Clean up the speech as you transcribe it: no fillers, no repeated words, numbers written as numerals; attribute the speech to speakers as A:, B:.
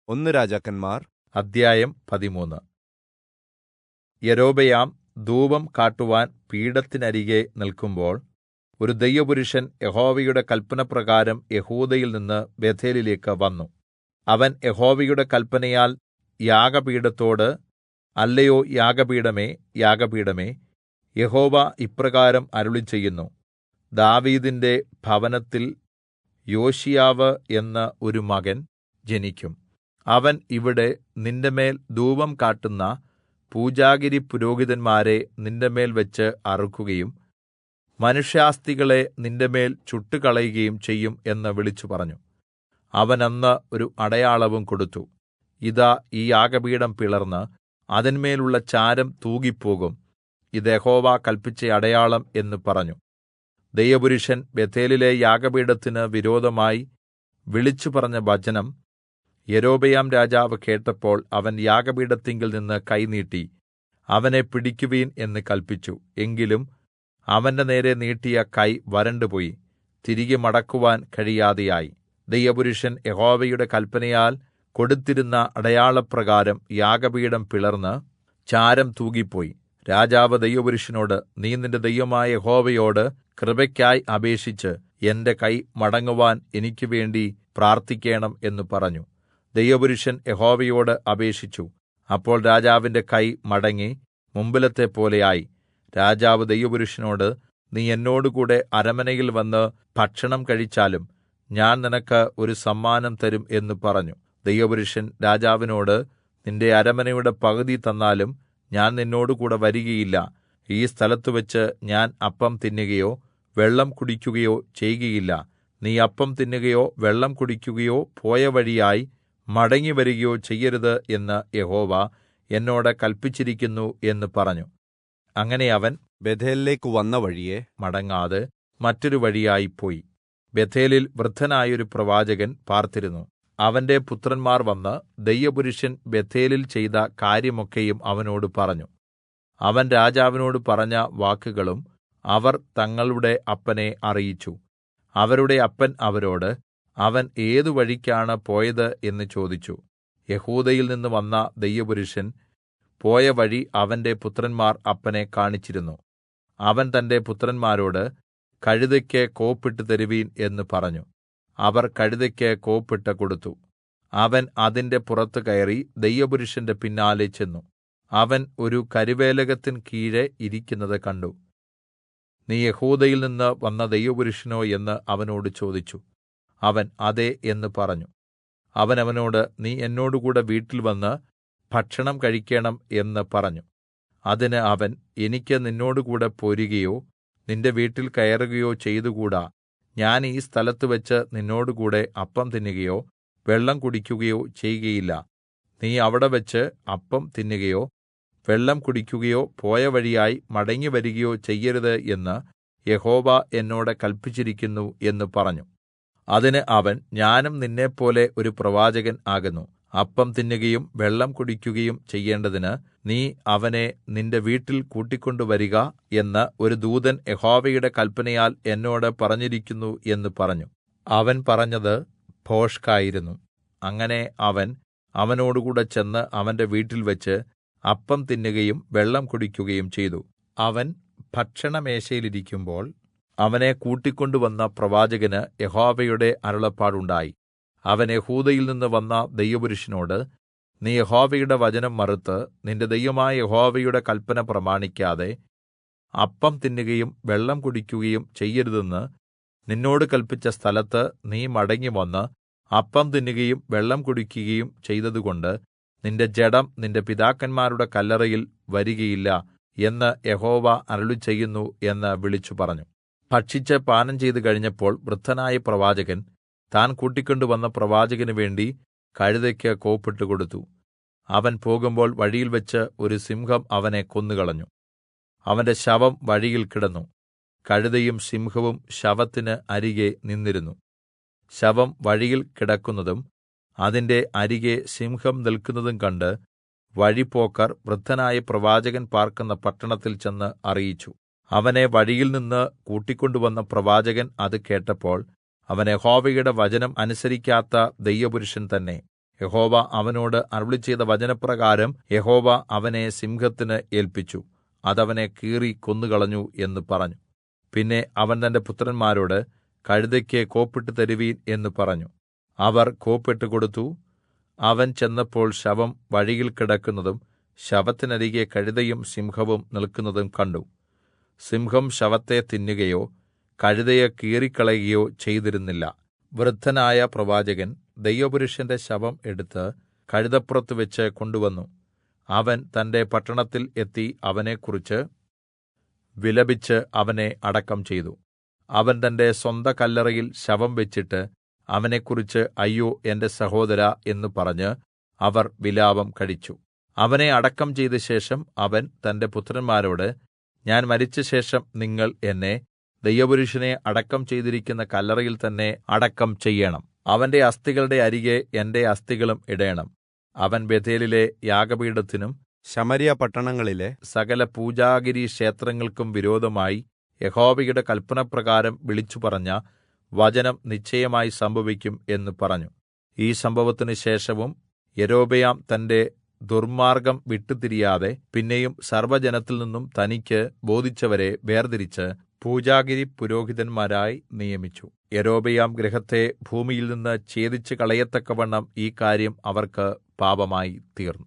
A: ഒന്ന് രാജാക്കന്മാർ
B: അധ്യായം 13. യൊരോബെയാം ധൂപം കാട്ടുവാൻ പീഠത്തിനരികെ നിൽക്കുമ്പോൾ ഒരു ദൈവപുരുഷൻ യഹോവയുടെ കല്പനപ്രകാരം യെഹൂദയിൽ നിന്ന് ബേഥേലിലേക്ക് വന്നു. അവൻ യഹോവയുടെ കല്പനയാൽ യാഗപീഠത്തോട്, അല്ലയോ യാഗപീഠമേ, യാഗപീഠമേ, യഹോവ ഇപ്രകാരം അരുളിച്ചെയ്യുന്നു, ദാവീദിന്റെ ഭവനത്തിൽ യോശീയാവ് എന്ന ഒരു മകൻ ജനിക്കും. അവൻ ഇവിടെ നിന്റെമേൽ ധൂപം കാട്ടുന്ന പൂജാഗിരി പുരോഹിതന്മാരെ നിന്റെമേൽ വെച്ച് അറുക്കുകയും മനുഷ്യാസ്ഥികളെ നിന്റെമേൽ ചുട്ടുകളയുകയും ചെയ്യും എന്ന് വിളിച്ചു പറഞ്ഞു. അവൻ അന്ന് ഒരു അടയാളവും കൊടുത്തു. ഇതാ, ഈ യാഗപീഠം പിളർന്ന് അതിന്മേലുള്ള ചാരം തൂകിപ്പോകും. ഇത് യഹോവ കല്പിച്ച അടയാളം എന്ന് പറഞ്ഞു. ദൈവപുരുഷൻ ബേഥേലിലെ യാഗപീഠത്തിന് വിരോധമായി വിളിച്ചു പറഞ്ഞ വചനം യൊരോബെയാം രാജാവ് കേട്ടപ്പോൾ അവൻ യാഗപീഠത്തിങ്കൽ നിന്ന് കൈ നീട്ടി, അവനെ പിടിക്കുവിൻ എന്ന് കല്പിച്ചു. എങ്കിലും അവന്റെ നേരെ നീട്ടിയ കൈ വരണ്ടുപോയി, തിരികെ മടക്കുവാൻ കഴിയാതെയായി. ദൈവപുരുഷൻ യഹോവയുടെ കല്പനയാൽ കൊടുത്തിരുന്ന അടയാളപ്രകാരം യാഗപീഠം പിളർന്ന് ചാരം തൂകിപ്പോയി. രാജാവ് ദൈവപുരുഷനോട്, നീ നിന്റെ ദൈവമായ യഹോവയോട് കൃപയ്ക്കായി അപേക്ഷിച്ച് എന്റെ കൈ മടങ്ങുവാൻ എനിക്ക് വേണ്ടി പ്രാർത്ഥിക്കേണം എന്ന് പറഞ്ഞു. ദൈവപുരുഷൻ യഹോവയോട് അപേക്ഷിച്ചു. അപ്പോൾ രാജാവിന്റെ കൈ മടങ്ങി മുമ്പിലത്തെ പോലെയായി. രാജാവ് ദൈവപുരുഷനോട്, നീ എന്നോടുകൂടെ അരമനയിൽ വന്ന് ഭക്ഷണം കഴിച്ചാലും ഞാൻ നിനക്ക് ഒരു സമ്മാനം തരും എന്ന് പറഞ്ഞു. ദൈവപുരുഷൻ രാജാവിനോട്, നിന്റെ അരമനയുടെ പകുതി തന്നാലും ഞാൻ നിന്നോടുകൂടെ വരികയില്ല. ഈ സ്ഥലത്തുവെച്ച് ഞാൻ അപ്പം തിന്നുകയോ വെള്ളം കുടിക്കുകയോ ചെയ്യുകയില്ല. നീ അപ്പം തിന്നുകയോ വെള്ളം കുടിക്കുകയോ പോയ വഴിയായി മടങ്ങിവരികയോ ചെയ്യരുത് എന്ന് യഹോവ എന്നോട് കല്പിച്ചിരിക്കുന്നു എന്ന് പറഞ്ഞു. അങ്ങനെ അവൻ
A: ബേഥേലിലേക്ക് വന്ന വഴിയെ
B: മടങ്ങാതെ മറ്റൊരു വഴിയായി പോയി. ബേഥേലിൽ വൃദ്ധനായൊരു പ്രവാചകൻ പാർത്തിരുന്നു. അവന്റെ പുത്രന്മാർ വന്ന് ദൈവപുരുഷൻ ബേഥേലിൽ ചെയ്ത കാര്യമൊക്കെയും അവനോട് പറഞ്ഞു. അവൻ രാജാവിനോട് പറഞ്ഞ വാക്കുകളും അവർ തങ്ങളുടെ അപ്പനെ അറിയിച്ചു. അവരുടെ അപ്പൻ അവരോട്, അവൻ ഏതു വഴിക്കാണ് പോയത് എന്ന് ചോദിച്ചു. യെഹൂദയിൽ നിന്ന് വന്ന ദൈവപുരുഷൻ പോയ വഴി അവന്റെ പുത്രന്മാർ അപ്പനെ കാണിച്ചിരുന്നു. അവൻ തന്റെ പുത്രന്മാരോട്, കഴുതയ്ക്ക് കോപ്പിട്ട് തരുവീൻ എന്ന് പറഞ്ഞു. അവർ കഴുതയ്ക്ക് കോപ്പിട്ട് കൊടുത്തു. അവൻ അതിന്റെ പുറത്ത് കയറി ദൈവപുരുഷന്റെ പിന്നാലെ ചെന്നു. അവൻ ഒരു കരുവേലകത്തിൻ കീഴെ ഇരിക്കുന്നത് കണ്ടു. നീ യെഹൂദയിൽ നിന്ന് വന്ന ദൈവപുരുഷനോ എന്ന് അവനോട് ചോദിച്ചു. അവൻ അതെ എന്ന് പറഞ്ഞു. അവൻ അവനോട്, നീ എന്നോടുകൂടെ വീട്ടിൽ വന്ന് ഭക്ഷണം കഴിക്കേണം എന്ന് പറഞ്ഞു. അതിന് അവൻ, എനിക്ക് നിന്നോടുകൂടെ പോരുകയോ നിന്റെ വീട്ടിൽ കയറുകയോ ചെയ്തുകൂടാ. ഞാൻ ഈ സ്ഥലത്തുവെച്ച് നിന്നോടുകൂടെ അപ്പം തിന്നുകയോ വെള്ളം കുടിക്കുകയോ ചെയ്യുകയില്ല. നീ അവിടെ വെച്ച് അപ്പം തിന്നുകയോ വെള്ളം കുടിക്കുകയോ പോയ വഴിയായി മടങ്ങിവരികയോ ചെയ്യരുത് എന്ന് യഹോവ എന്നോട് കല്പിച്ചിരിക്കുന്നു എന്ന് പറഞ്ഞു. അതിന് അവൻ, ഞാനും നിന്നെപ്പോലെ ഒരു പ്രവാചകൻ ആകുന്നു. അപ്പം തിന്നുകയും വെള്ളം കുടിക്കുകയും ചെയ്യേണ്ടതിന് നീ അവനെ നിന്റെ വീട്ടിൽ കൂട്ടിക്കൊണ്ടുവരിക എന്ന് ഒരു ദൂതൻ യഹോവയുടെ കല്പനയാൽ എന്നോട് പറഞ്ഞിരിക്കുന്നു എന്ന് പറഞ്ഞു. അവൻ പറഞ്ഞത് ഭോഷ്കായിരുന്നു. അങ്ങനെ അവൻ അവനോടുകൂടെ ചെന്ന് അവന്റെ വീട്ടിൽ വെച്ച് അപ്പം തിന്നുകയും വെള്ളം കുടിക്കുകയും ചെയ്തു. അവൻ ഭക്ഷണമേശയിലിരിക്കുമ്പോൾ അവനെ കൂട്ടിക്കൊണ്ടുവന്ന പ്രവാചകന് യഹോവയുടെ അരുളപ്പാടുണ്ടായി. അവൻ യെഹൂദയിൽ നിന്ന് വന്ന ദൈവപുരുഷനോട്, നീ യഹോവയുടെ വചനം മറുത്ത് നിന്റെ ദൈവമായ യഹോവയുടെ കല്പന പ്രമാണിക്കാതെ അപ്പം തിന്നുകയും വെള്ളം കുടിക്കുകയും ചെയ്യരുതെന്ന് നിന്നോട് കല്പിച്ച സ്ഥലത്ത് നീ മടങ്ങിവന്ന് അപ്പം തിന്നുകയും വെള്ളം കുടിക്കുകയും ചെയ്തതുകൊണ്ട് നിന്റെ ജഡം നിന്റെ പിതാക്കന്മാരുടെ കല്ലറയിൽ വരികയില്ല എന്ന് യഹോവ അരുളിച്ചെയ്യുന്നു എന്ന് വിളിച്ചു പറഞ്ഞു. ഭക്ഷിച്ച് പാനം ചെയ്തു കഴിഞ്ഞപ്പോൾ വൃദ്ധനായ പ്രവാചകൻ താൻ കൂട്ടിക്കൊണ്ടുവന്ന പ്രവാചകന് വേണ്ടി കഴുതയ്ക്ക് കോപ്പിട്ട് കൊടുത്തു. അവൻ പോകുമ്പോൾ വഴിയിൽ വെച്ച് ഒരു സിംഹം അവനെ കൊന്നുകളഞ്ഞു. അവന്റെ ശവം വഴിയിൽ കിടന്നു. കഴുതയും സിംഹവും ശവത്തിന് അരികെ നിന്നിരുന്നു. ശവം വഴിയിൽ കിടക്കുന്നതും അതിന്റെ അരികെ സിംഹം നിൽക്കുന്നതും കണ്ട് വഴിപോക്കർ വൃദ്ധനായ പ്രവാചകൻ പാർക്കുന്ന പട്ടണത്തിൽ ചെന്ന് അറിയിച്ചു. അവനെ വഴിയിൽ നിന്ന് കൂട്ടിക്കൊണ്ടുവന്ന പ്രവാചകൻ അത് കേട്ടപ്പോൾ അവൻ യഹോവയുടെ വചനം അനുസരിക്കാത്ത ദൈവപുരുഷൻ തന്നെ. യഹോവ അവനോട് അരുളിച്ചെയ്ത വചനപ്രകാരം യഹോവ അവനെ സിംഹത്തിന് ഏല്പിച്ചു. അതവനെ കീറി കൊന്നുകളഞ്ഞു എന്ന് പറഞ്ഞു. പിന്നെ അവൻ തന്റെ പുത്രന്മാരോട്, കഴുതയ്ക്ക് കോപ്പിട്ട് തരുവീൻ എന്ന് പറഞ്ഞു. അവർ കോപ്പിട്ട് കൊടുത്തു. അവൻ ചെന്നപ്പോൾ ശവം വഴിയിൽ കിടക്കുന്നതും ശവത്തിനരികെ കഴുതയും സിംഹവും നിൽക്കുന്നതും കണ്ടു. സിംഹം ശവത്തെ തിന്നുകയോ കഴുതയെ കീറിക്കളയുകയോ ചെയ്തിരുന്നില്ല. വൃദ്ധനായ പ്രവാചകൻ ദൈവപുരുഷന്റെ ശവം എടുത്ത് കഴുതപ്പുറത്ത് വെച്ച് കൊണ്ടുവന്നു. അവൻ തന്റെ പട്ടണത്തിൽ എത്തി അവനെക്കുറിച്ച് വിലപിച്ച് അവനെ അടക്കം ചെയ്തു. അവൻ തന്റെ സ്വന്ത കല്ലറയിൽ ശവം വെച്ചിട്ട് അവനെക്കുറിച്ച് അയ്യോ എന്റെ സഹോദരാ എന്ന് പറഞ്ഞ് അവർ വിലാപം കഴിച്ചു. അവനെ അടക്കം ചെയ്ത ശേഷം അവൻ തന്റെ പുത്രന്മാരോട്, ഞാൻ മരിച്ചശേഷം നിങ്ങൾ എന്നെ ദൈവപുരുഷനെ അടക്കം ചെയ്തിരിക്കുന്ന കല്ലറയിൽ തന്നെ അടക്കം ചെയ്യണം. അവന്റെ അസ്ഥികളുടെ അരികെ എന്റെ അസ്ഥികളും ഇടേണം. അവൻ ബേഥേലിലെ യാഗപീഠത്തിനും
A: ശമര്യ പട്ടണങ്ങളിലെ
B: സകല പൂജാഗിരി ക്ഷേത്രങ്ങൾക്കും വിരോധമായി യഹോവയുടെ കല്പനപ്രകാരം വിളിച്ചുപറഞ്ഞ വചനം നിശ്ചയമായി സംഭവിക്കും എന്ന് പറഞ്ഞു. ഈ സംഭവത്തിന് ശേഷവും യൊരോബെയാം തന്റെ ദുർമാർഗ്ഗം വിട്ടുതിരിയാതെ പിന്നെയും സർവ്വജനത്തിൽ നിന്നും തനിക്ക് ബോധിച്ചവരെ വേർതിരിച്ച് പൂജാഗിരി പുരോഹിതന്മാരായി നിയമിച്ചു. യൊരോബെയാം ഗൃഹത്തെ ഭൂമിയിൽ നിന്ന് ഛേദിച്ച് കളയത്തക്കവണ്ണം ഈ കാര്യം അവർക്ക് പാപമായി തീർന്നു.